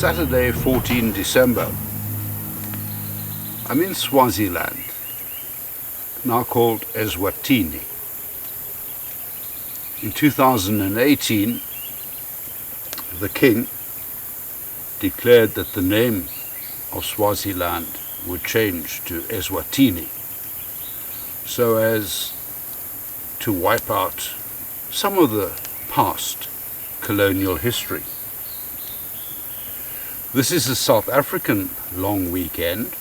Saturday, 14 December. I'm in Swaziland, now called Eswatini. In 2018, the king declared that the name of Swaziland would change to Eswatini, so as to wipe out some of the past colonial history. This is a South African long weekend,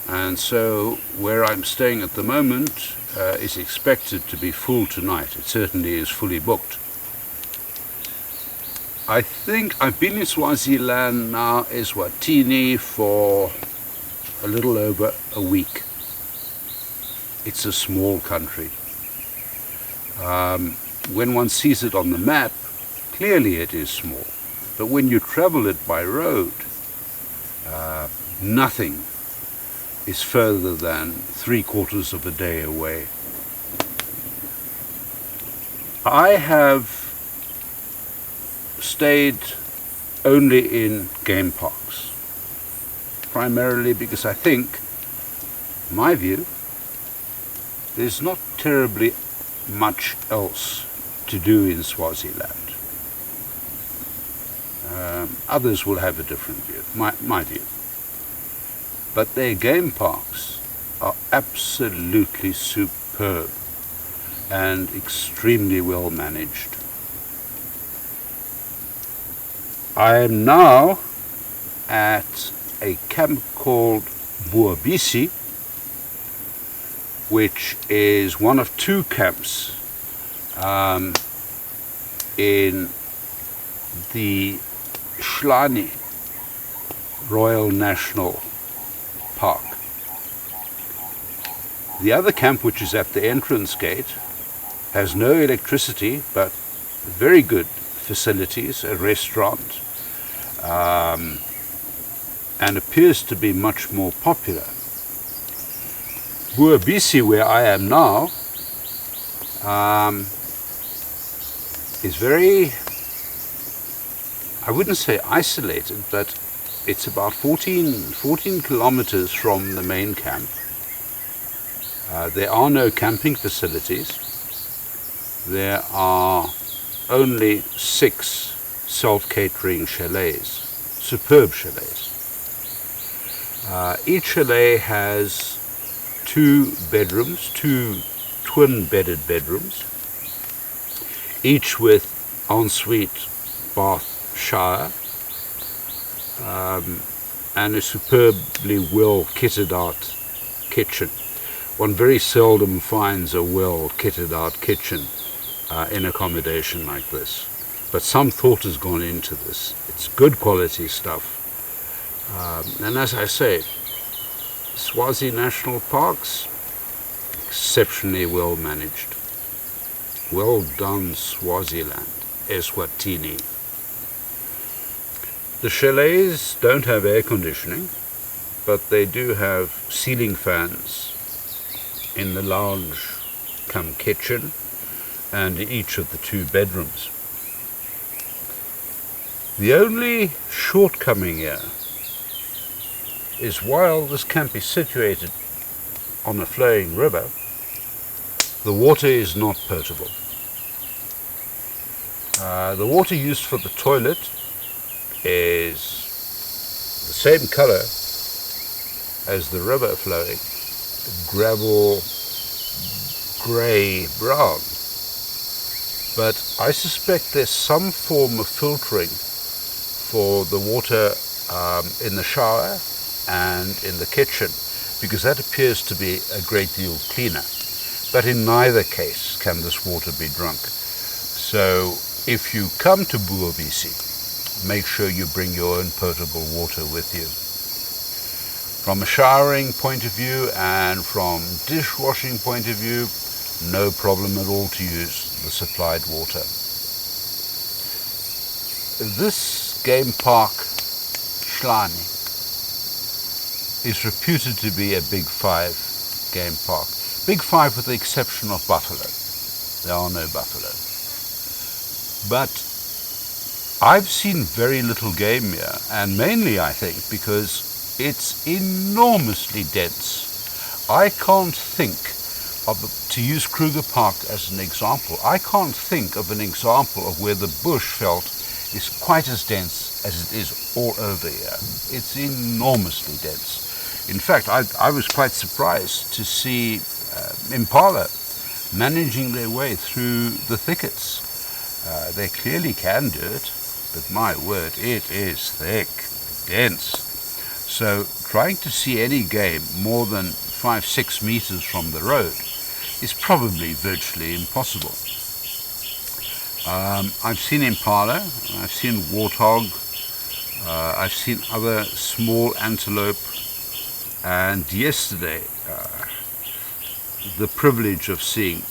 and so where I'm staying at the moment is expected to be full tonight. It certainly is fully booked. I think I've been in Swaziland now, Eswatini, for a little over a week. It's a small country. When one sees it on the map, clearly it is small. But when you travel it by road, nothing is further than 3/4 of a day away. I have stayed only in game parks, primarily because I think, in my view, there's not terribly much else to do in Swaziland. Others will have a different view, my view. But their game parks are absolutely superb and extremely well managed. I am now at a camp called Bhubesi, which is one of two camps in the Hlane Royal National Park. The other camp, which is at the entrance gate, has no electricity but very good facilities, a restaurant, and appears to be much more popular. Bhubesi, where I am now, is very, I wouldn't say isolated, but it's about 14 kilometers from the main camp. There are no camping facilities. There are only 6 self-catering chalets, superb chalets. Each chalet has 2 bedrooms, 2 twin-bedded bedrooms, each with ensuite bath shower, and a superbly well kitted out kitchen. One very seldom finds a well kitted out kitchen in accommodation like this, but some thought has gone into this. It's good quality stuff, and as I say, Swazi National Parks, exceptionally well managed. Well done, Swaziland, Eswatini. The chalets don't have air conditioning, but they do have ceiling fans in the lounge cum kitchen and in each of the 2 bedrooms. The only shortcoming here is while this camp is situated on a flowing river, the water is not potable. The water used for the toilet is the same color as the river flowing, gravel, grey, brown. But I suspect there's some form of filtering for the water in the shower and in the kitchen, because that appears to be a great deal cleaner. But in neither case can this water be drunk. So if you come to Bhubesi, make sure you bring your own potable water with you. From a showering point of view and from dishwashing point of view, no problem at all to use the supplied water. This game park, Hlane, is reputed to be a Big 5 game park. Big 5 with the exception of buffalo. There are no buffalo. But I've seen very little game here, and mainly I think because it's enormously dense. I can't think of, to use Kruger Park as an example, I can't think of an example of where the bushveld is quite as dense as it is all over here. It's enormously dense. In fact, I was quite surprised to see impala managing their way through the thickets. They clearly can do it, but my word, it is thick, dense. So trying to see any game more than 5-6 meters from the road is probably virtually impossible. I've seen impala, I've seen warthog, I've seen other small antelope, and yesterday the privilege of seeing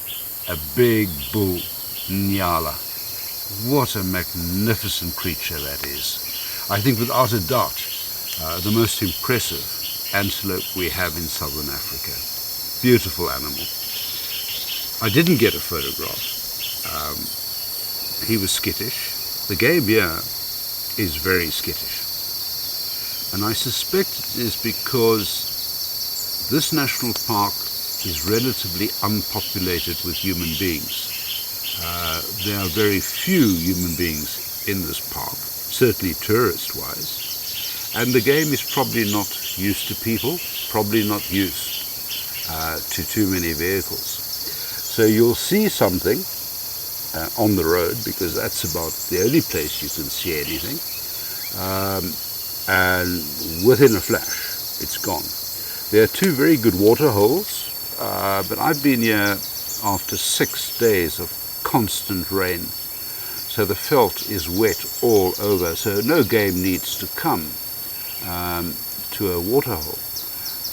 a big bull nyala. What a magnificent creature that is. I think without a doubt the most impressive antelope we have in southern Africa. Beautiful animal. I didn't get a photograph. He was skittish. The game here is very skittish. And I suspect it is because this national park is relatively unpopulated with human beings. There are very few human beings in this park, certainly tourist-wise, and the game is probably not used to people, probably not used to too many vehicles. So you'll see something on the road, because that's about the only place you can see anything, and within a flash it's gone. There are two very good water holes, but I've been here after 6 days of constant rain, so the veld is wet all over, so no game needs to come to a water hole.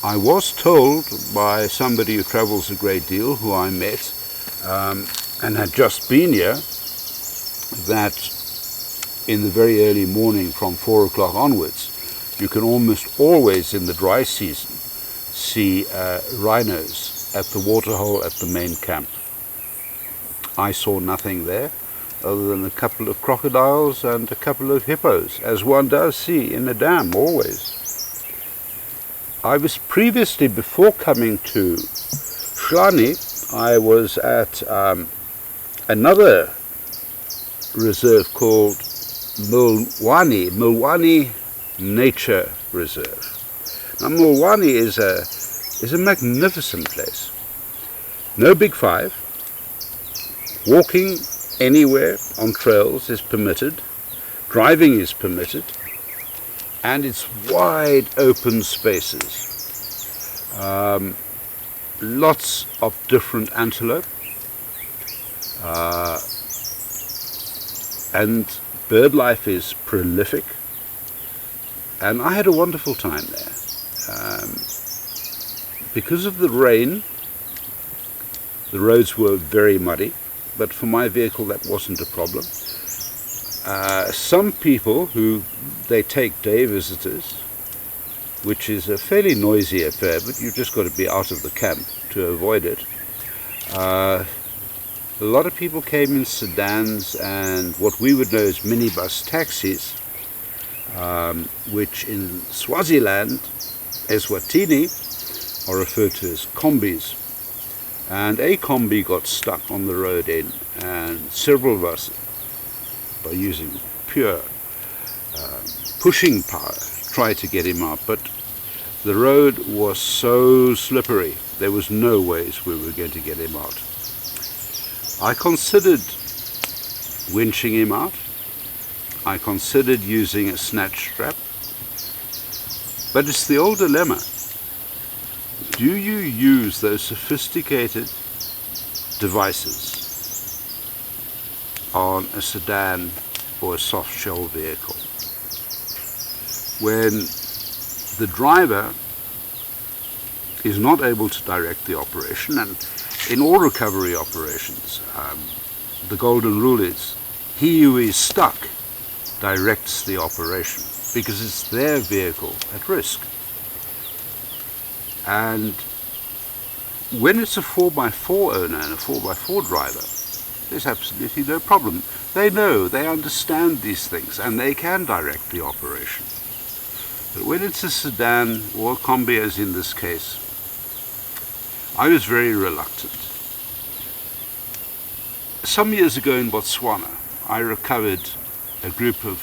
I was told by somebody who travels a great deal, who I met and had just been here, that in the very early morning from 4 o'clock onwards you can almost always in the dry season see rhinos at the water hole at the main camp. I saw nothing there other than a couple of crocodiles and a couple of hippos, as one does see in a dam always. I was previously, before coming to Hlane, I was at another reserve called Mulwani Nature Reserve. Now Mulwani is a magnificent place. No big five. Walking anywhere on trails is permitted, driving is permitted, and it's wide open spaces. Lots of different antelope, and bird life is prolific, and I had a wonderful time there. Because of the rain, the roads were very muddy, but for my vehicle that wasn't a problem. Some people who they take day visitors, which is a fairly noisy affair, but you've just got to be out of the camp to avoid it. A lot of people came in sedans and what we would know as minibus taxis, which in Swaziland, Eswatini, are referred to as combis. And a combi got stuck on the road end, and several of us, by using pure pushing power, tried to get him out, but the road was so slippery there was no ways we were going to get him out. I considered winching him out. I considered using a snatch strap, but it's the old dilemma. Do you use those sophisticated devices on a sedan or a soft shell vehicle when the driver is not able to direct the operation? And in all recovery operations, the golden rule is he who is stuck directs the operation, because it's their vehicle at risk. And when it's a 4x4 owner and a 4x4 driver, there's absolutely no problem. They know, they understand these things, and they can direct the operation. But when it's a sedan or a combi, as in this case, I was very reluctant. Some years ago in Botswana, I recovered a group of,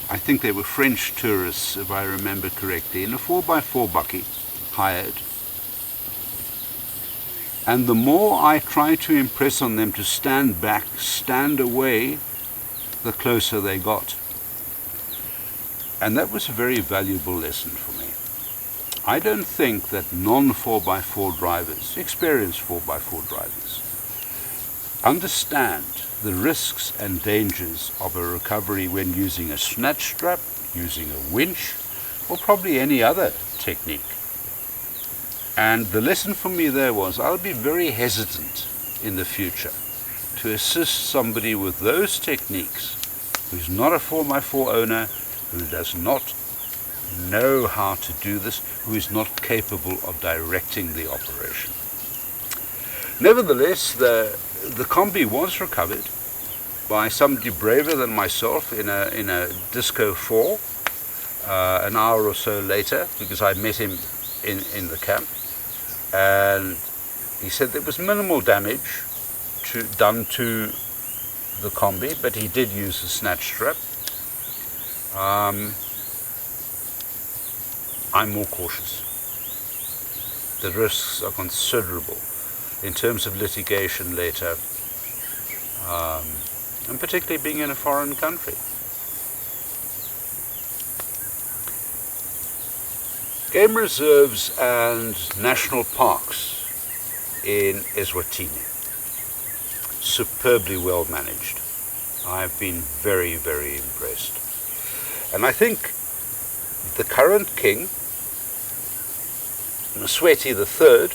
I think they were French tourists, if I remember correctly, in a 4x4 bakkie, hired. And the more I tried to impress on them to stand back, stand away, the closer they got. And that was a very valuable lesson for me. I don't think that non-4x4 drivers, experienced 4x4 drivers, understand the risks and dangers of a recovery when using a snatch strap, using a winch, or probably any other technique. And the lesson for me there was, I'll be very hesitant in the future to assist somebody with those techniques who's not a 4x4 owner, who does not know how to do this, who is not capable of directing the operation. Nevertheless, the combi was recovered by somebody braver than myself in a Disco 4 an hour or so later, because I met him in the camp, and he said there was minimal damage done to the combi, but he did use the snatch strap. I'm more cautious. The risks are considerable in terms of litigation later, and particularly being in a foreign country. Game reserves and national parks in Eswatini, superbly well managed. I've been very, very impressed. And I think the current king, Msweti III,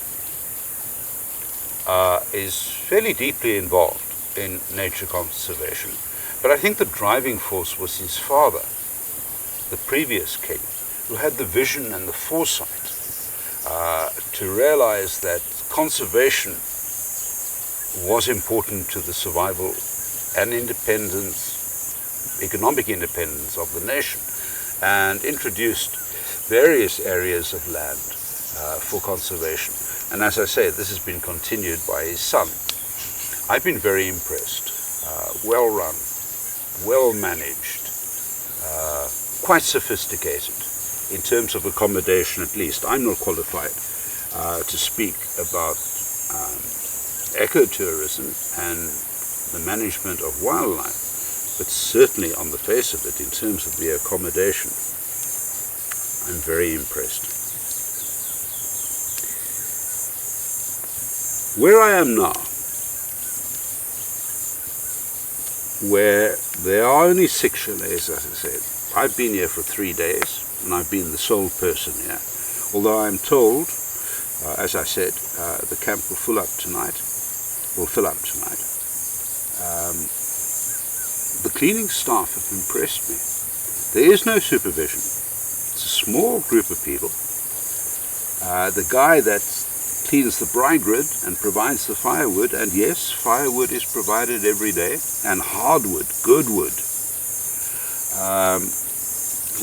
is fairly deeply involved in nature conservation. But I think the driving force was his father, the previous king, who had the vision and the foresight to realize that conservation was important to the survival and independence, economic independence of the nation, and introduced various areas of land for conservation. And as I say, this has been continued by his son. I've been very impressed. Well run, well managed, quite sophisticated in terms of accommodation at least. I'm not qualified to speak about ecotourism and the management of wildlife, but certainly on the face of it, in terms of the accommodation, I'm very impressed. Where I am now, where there are only 6 chalets, as I said, I've been here for 3 days, and I've been the sole person here. Although I'm told, as I said, the camp will fill up tonight. The cleaning staff have impressed me. There is no supervision. It's a small group of people. The guy that cleans the braai grid and provides the firewood, and yes, firewood is provided every day, and hardwood, good wood,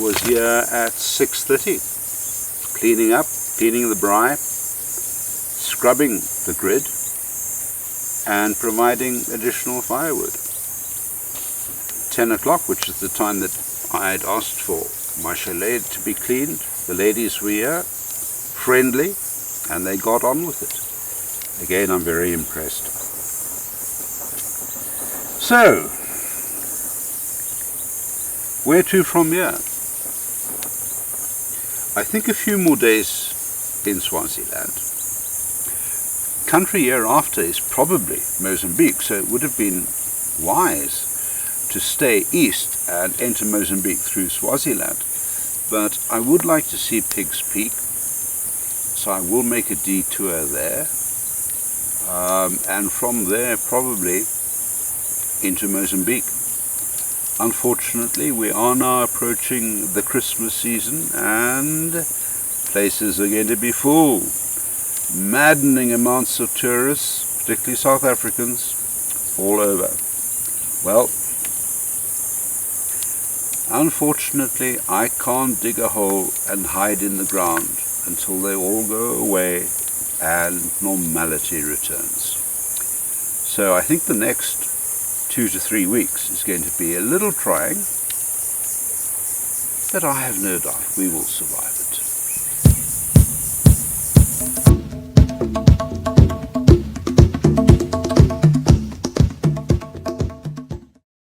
was here at 6:30, cleaning up, cleaning the braai, scrubbing the grid, and providing additional firewood. 10 o'clock, which is the time that I had asked for my chalet to be cleaned, the ladies were here, friendly, and they got on with it. Again, I'm very impressed. So, where to from here? I think a few more days in Swaziland. Country hereafter is probably Mozambique, so it would have been wise to stay east and enter Mozambique through Swaziland. But I would like to see Pig's Peak, so I will make a detour there, and from there probably into Mozambique. Unfortunately, we are now approaching the Christmas season, and places are going to be full. Maddening amounts of tourists, particularly South Africans, all over. Well, unfortunately, I can't dig a hole and hide in the ground until they all go away and normality returns. So I think the next 2 to 3 weeks is going to be a little trying, but I have no doubt we will survive it.